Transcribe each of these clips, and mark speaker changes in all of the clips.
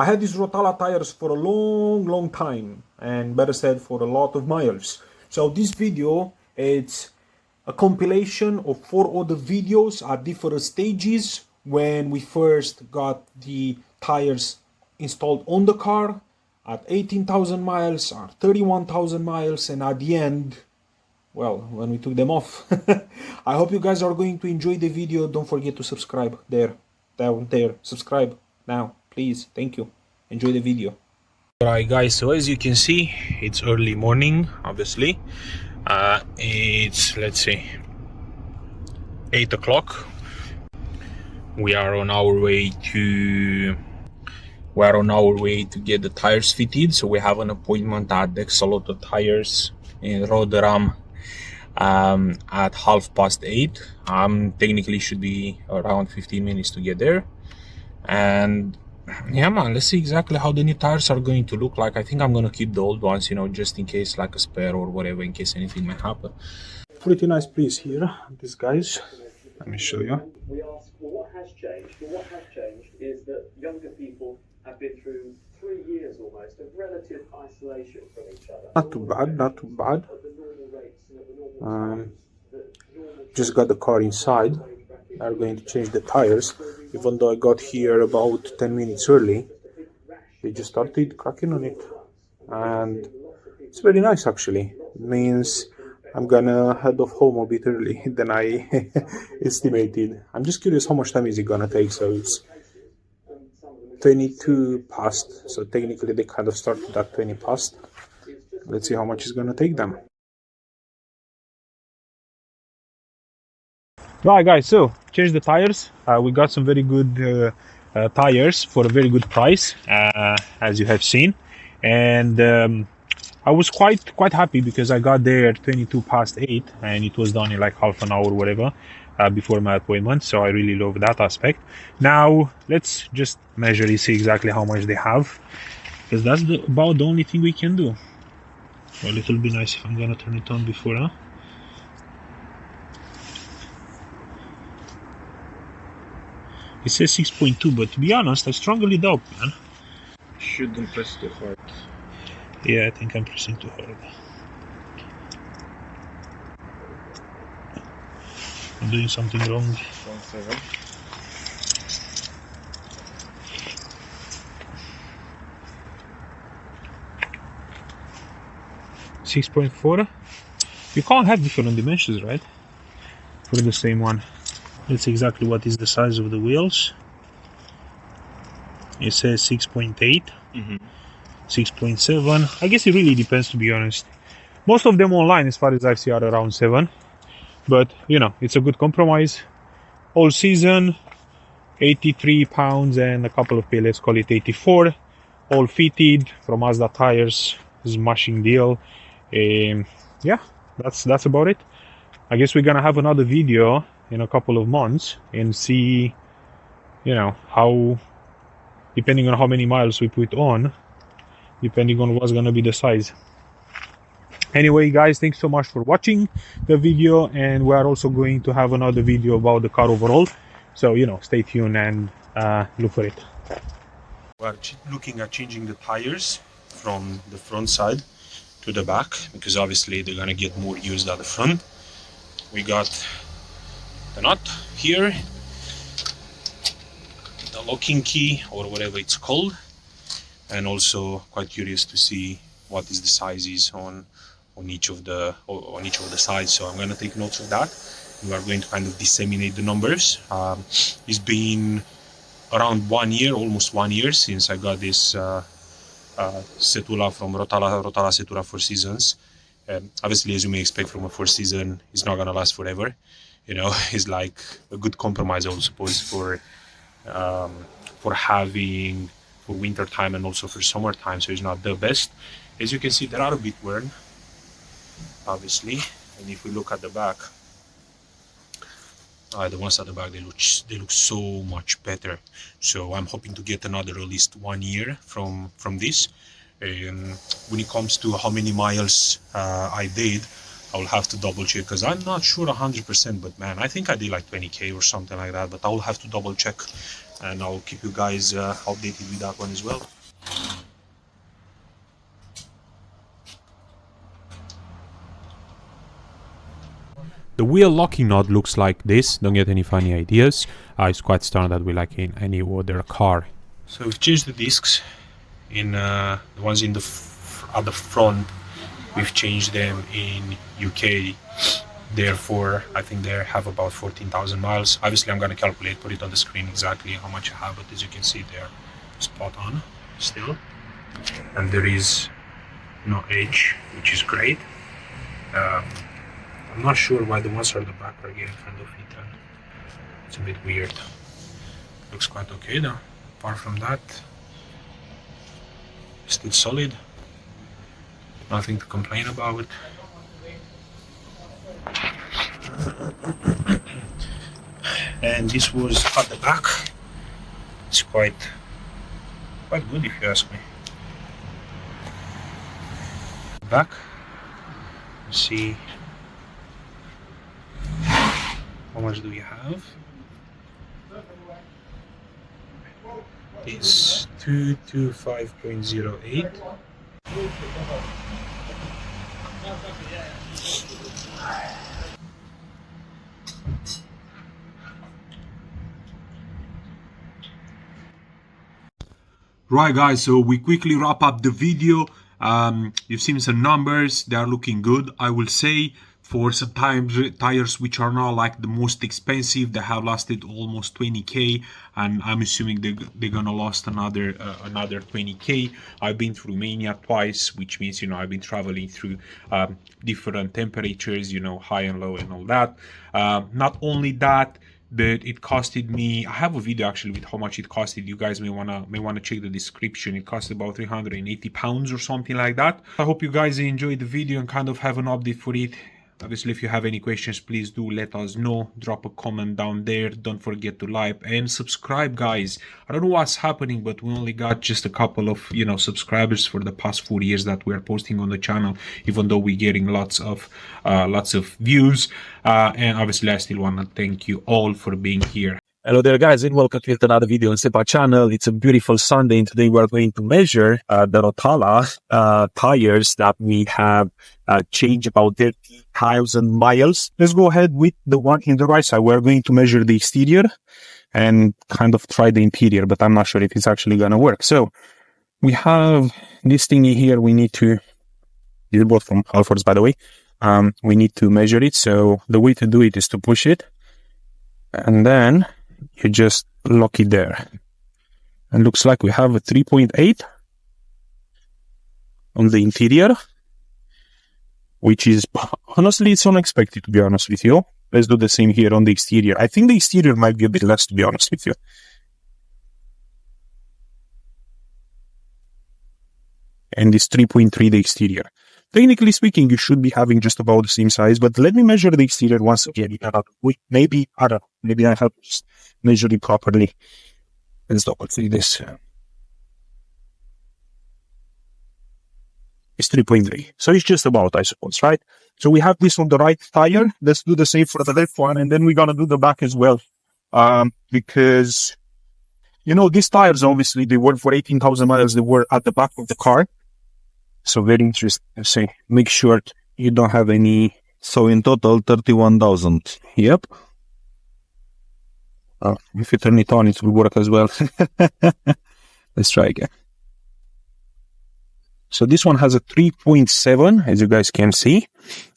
Speaker 1: I had these Rotalla tires for a long time, and better said, for a lot of miles. So this video, it's a compilation of 4 other videos at different stages when we first got the tires installed on the car, at 18,000 miles, at 31,000 miles, and at the end, well, when we took them off. I hope you guys are going to enjoy the video. Don't forget to subscribe there, down there. Subscribe now, please. Thank you. Enjoy the video. Alright guys, so as you can see, it's early morning, obviously. It's, let's say, 8 o'clock. We are on our way to get the tires fitted. So we have an appointment at Automotive Tyres in Rotalla at 8:30. Technically should be around 15 minutes to get there. And yeah man, let's see exactly how the new tires are going to look like. I think I'm gonna keep the old ones, you know, just in case, like a spare or whatever, in case anything might happen. Pretty nice place here, these guys. Let me show you.
Speaker 2: We ask, well, what has changed? Well, what has changed is that younger people have been through 3 years almost of relative isolation from each other.
Speaker 1: Not too bad, not too bad. Just got the car inside. Are going to change the tires, even though I got here about 10 minutes early. They just started cracking on it, and it's very nice actually. It means I'm gonna head off home a bit early than I estimated. I'm just curious how much time is it gonna take. So it's 22 past, so technically they kind of started at 20 past. Let's see how much it's gonna take them. Right guys, so change the tires. We got some very good tires for a very good price, as you have seen, and I was quite happy because I got there 22 past 8 and it was done in like half an hour or whatever before my appointment. So I really love that aspect. Now let's just measure and see exactly how much they have, because that's about the only thing we can do. Well, it'll be nice if I'm gonna turn it on before, huh? It says 6.2, but to be honest, I strongly doubt, man.
Speaker 3: Shouldn't press too hard.
Speaker 1: Yeah, I think I'm pressing too hard. I'm doing something wrong.
Speaker 3: 1.7.
Speaker 1: 6.4. You can't have different dimensions, right? For the same one. That's exactly what is the size of the wheels. It says 6.8, 6.7. I guess it really depends, to be honest. Most of them online, as far as I see, are around 7. But, you know, it's a good compromise. All season, 83 pounds and a couple of pay, let's call it 84. All fitted from Mazda Tires. Smashing deal. Yeah, that's about it. I guess we're gonna have another video in a couple of months and see, you know, how, depending on how many miles we put on, depending on what's gonna be the size. Anyway guys, thanks so much for watching the video, and we are also going to have another video about the car overall, so you know, stay tuned and look for it. We are looking at changing the tires from the front side to the back, because obviously they're gonna get more used at the front. We got the nut here, the locking key or whatever it's called, and also quite curious to see what is the sizes on each of the sides. So I'm going to take notes of that. We are going to kind of disseminate the numbers. It's been around 1 year, almost 1 year, since I got this Setula from Rotalla Setura 4 Seasons. Obviously, as you may expect from a 4 season, it's not gonna last forever. You know, it's like a good compromise, I suppose, for having for winter time and also for summertime. So it's not the best. As you can see, they are a bit worn, obviously. And if we look at the back, the ones at the back, they look so much better. So I'm hoping to get another at least 1 year from this. When it comes to how many miles I did, I'll have to double check, because I'm not sure 100%, but man, I think I did like 20k or something like that, but I'll have to double check and I'll keep you guys updated with that one as well. The wheel locking nut looks like this, don't get any funny ideas. It's quite standard with like in any other car. So we've changed the discs in the ones in at the front. We've changed them in UK. Therefore, I think they have about 14,000 miles. Obviously, I'm going to calculate, put it on the screen exactly how much I have, but as you can see, they're spot on still. And there is no edge, which is great. I'm not sure why the ones at the back are getting kind of eaten. It's a bit weird. Looks quite okay though. Apart from that, still solid. Nothing to complain about. And this was at the back. It's quite good if you ask me. Back. Let's see. How much do we have? It's 225.08. Right guys, so we quickly wrap up the video. You've seen some numbers, they are looking good. I will say for some tires which are not like the most expensive, they have lasted almost 20k, and I'm assuming they're gonna last another 20k. I've been to Romania twice, which means, you know, I've been traveling through different temperatures, you know, high and low and all that. Not only that, but it costed me, I have a video actually with how much it costed. You guys may wanna check the description. It cost about 380 pounds or something like that. I hope you guys enjoyed the video and kind of have an update for it. Obviously, if you have any questions, please do let us know. Drop a comment down there. Don't forget to like and subscribe, guys. I don't know what's happening, but we only got just a couple of, you know, subscribers for the past 4 years that we are posting on the channel, even though we're getting lots of views. And obviously, I still want to thank you all for being here.
Speaker 4: Hello there guys, and welcome to another video on Sepa channel. It's a beautiful Sunday, and today we are going to measure the Rotalla tires that we have changed about 30,000 miles. Let's go ahead with the one in the right side. We're going to measure the exterior and kind of try the interior, but I'm not sure if it's actually gonna work. So we have this thingy here. We need to, these are both from Alfords, by the way. We need to measure it. So the way to do it is to push it, and then you just lock it there. And looks like we have a 3.8 on the interior, which is, honestly, it's unexpected, to be honest with you. Let's do the same here on the exterior. I think the exterior might be a bit less, to be honest with you. And it's 3.3 the exterior. Technically speaking, you should be having just about the same size, but let me measure the exterior once again. Maybe, I don't know, maybe I have to measure it properly. Let's double check this. It's 3.3. So it's just about, I suppose, right? So we have this on the right tire. Let's do the same for the left one, and then we're gonna do the back as well. Because, you know, these tires, obviously, they were for 18,000 miles, they were at the back of the car. So very interesting. Let's say, make sure you don't have any.
Speaker 5: So in total, 31,000.
Speaker 4: Yep. If you turn it on, it will work as well. Let's try again. So this one has a 3.7, as you guys can see,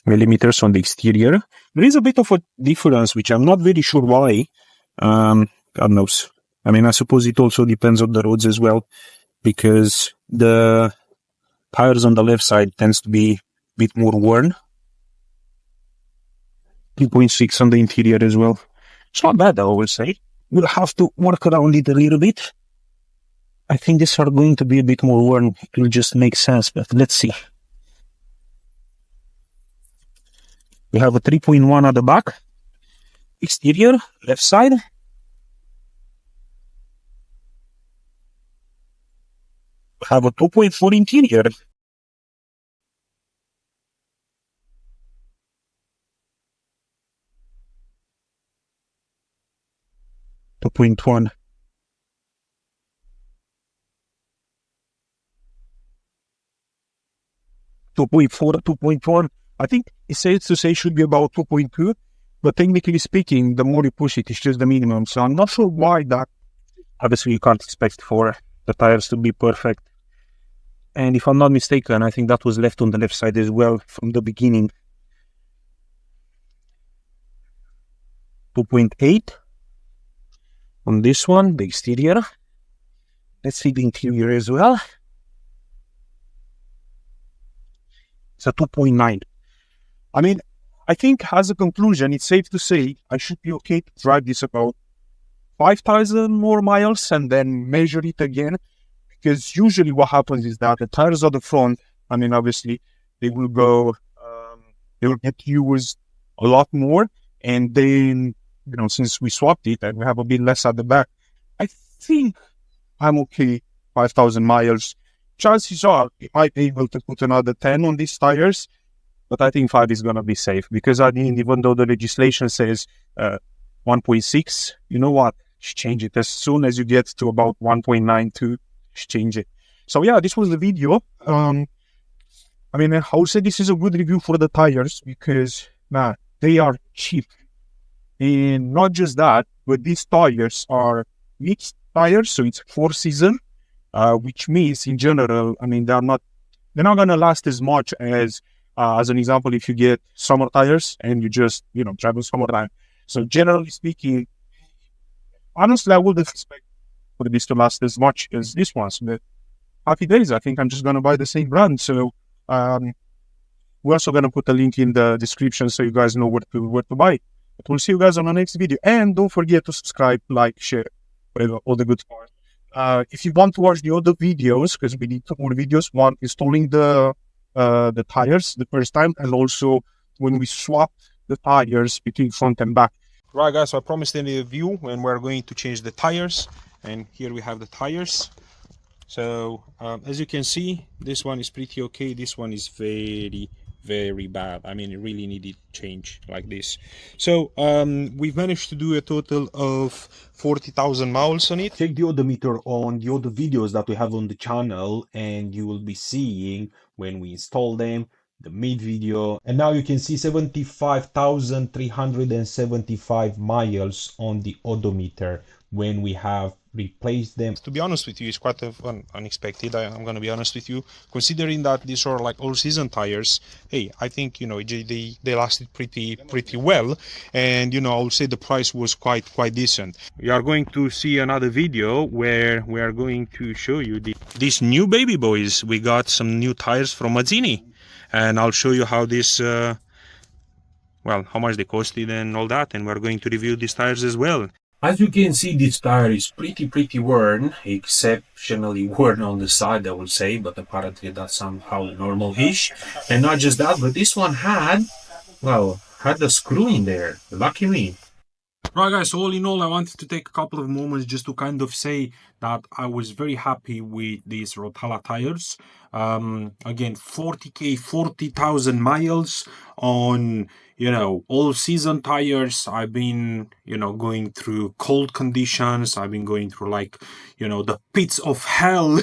Speaker 4: millimeters on the exterior. There is a bit of a difference, which I'm not very sure why. God knows. I mean, I suppose it also depends on the roads as well, because the tires on the left side tends to be a bit more worn. 3.6 on the interior as well. It's not bad, I will say. We'll have to work around it a little bit. I think these are going to be a bit more worn. It will just make sense, but let's see. We have a 3.1 at the back. Exterior, left side. We have a 2.4 interior. 2.1. 2.4, 2.1. I think it's safe to say it should be about 2.2, but technically speaking, the more you push it, it's just the minimum. So I'm not sure why that. Obviously, you can't expect for the tires to be perfect. And if I'm not mistaken, I think that was left on the left side as well from the beginning. 2.8 on this one, the exterior. Let's see the interior as well. It's a 2.9. I mean, I think as a conclusion, it's safe to say I should be okay to drive this about 5,000 more miles and then measure it again. Because usually what happens is that the tires on the front, I mean, obviously, they will go, they will get used a lot more. And then, you know, since we swapped it and we have a bit less at the back, I think I'm okay, 5,000 miles. Chances are I might be able to put another 10 on these tires, but I think 5 is going to be safe. Because I mean, even though the legislation says 1.6, you know what? Just change it. As soon as you get to about 1.92, just change it. So yeah, this was the video. I mean, I would say this is a good review for the tires because, man, they are cheap. And not just that, but these tires are mixed tires, so it's 4-season, which means in general, I mean, they're not gonna last as much as an example, if you get summer tires and you just, you know, drive in summertime. So generally speaking, honestly, I wouldn't expect for this to last as much as this one. But happy days. I think I'm just gonna buy the same brand. So we're also gonna put a link in the description so you guys know where to buy. But we'll see you guys on the next video. And don't forget to subscribe, like, share, whatever, all the good stuff. If you want to watch the other videos, because we need 2 more videos, one installing the tires the first time, and also when we swap the tires between front and back. Right, guys, so I promised in the review when we're going to change the tires, and here we have the tires. So as you can see, this one is pretty okay. This one is very bad. I mean, it really needed change like this. So we've managed to do a total of 40,000 miles on it. Check the odometer on the other videos that we have on the channel, and you will be seeing when we install them, the mid video, and now you can see 75,375 miles on the odometer when we have replaced them. To be honest with you, it's quite unexpected. I'm gonna be honest with you, considering that these are like all season tires. Hey, I think, you know, they lasted pretty well, and you know, I would say the price was quite decent. We are going to see another video where we are going to show you these new baby boys. We got some new tires from Mazzini, and I'll show you how this well, how much they costed and all that, and we're going to review these tires as well. As you can see, this tire is pretty worn, exceptionally worn on the side, I would say, but apparently that's somehow normal-ish. And not just that, but this one had a screw in there. Lucky me. Right, guys, so all in all, I wanted to take a couple of moments just to kind of say that I was very happy with these Rotalla tires. Again, 40k, 40,000 miles on, you know, all season tires. I've been, you know, going through cold conditions. I've been going through, like, you know, the pits of hell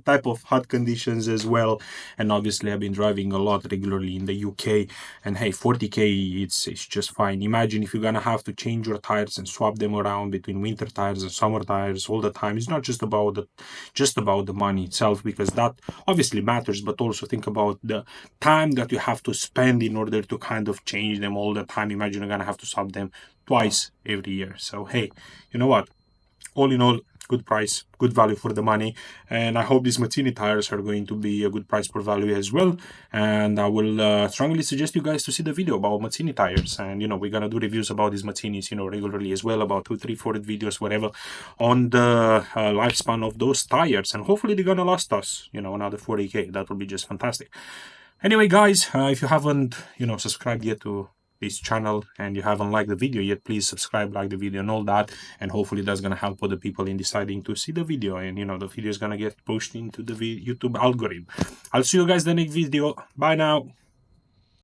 Speaker 4: type of hot conditions as well. And obviously I've been driving a lot regularly in the UK, and hey, 40k, it's just fine. Imagine if you're gonna have to change your tires and swap them around between winter tires and summer tires all the time. It's not just about the money itself, because that obviously matters, but also think about the time that you have to spend in order to kind of change them all the time. Imagine you're gonna have to swap them twice every year. So hey, you know what, all in all, good price, good value for the money, and I hope these Mazzini tires are going to be a good price per value as well. And I will strongly suggest you guys to see the video about Mazzini tires, and you know, we're gonna do reviews about these Mazzinis, you know, regularly as well, about 2, 3, 4 videos, whatever, on the lifespan of those tires, and hopefully they're gonna last us, you know, another 40k. That would be just fantastic. Anyway, guys, if you haven't, you know, subscribed yet to this channel and you haven't liked the video yet, please subscribe, like the video and all that, and hopefully that's gonna help other people in deciding to see the video, and you know, the video is gonna get pushed into the YouTube algorithm. I'll see you guys in the next video. Bye now.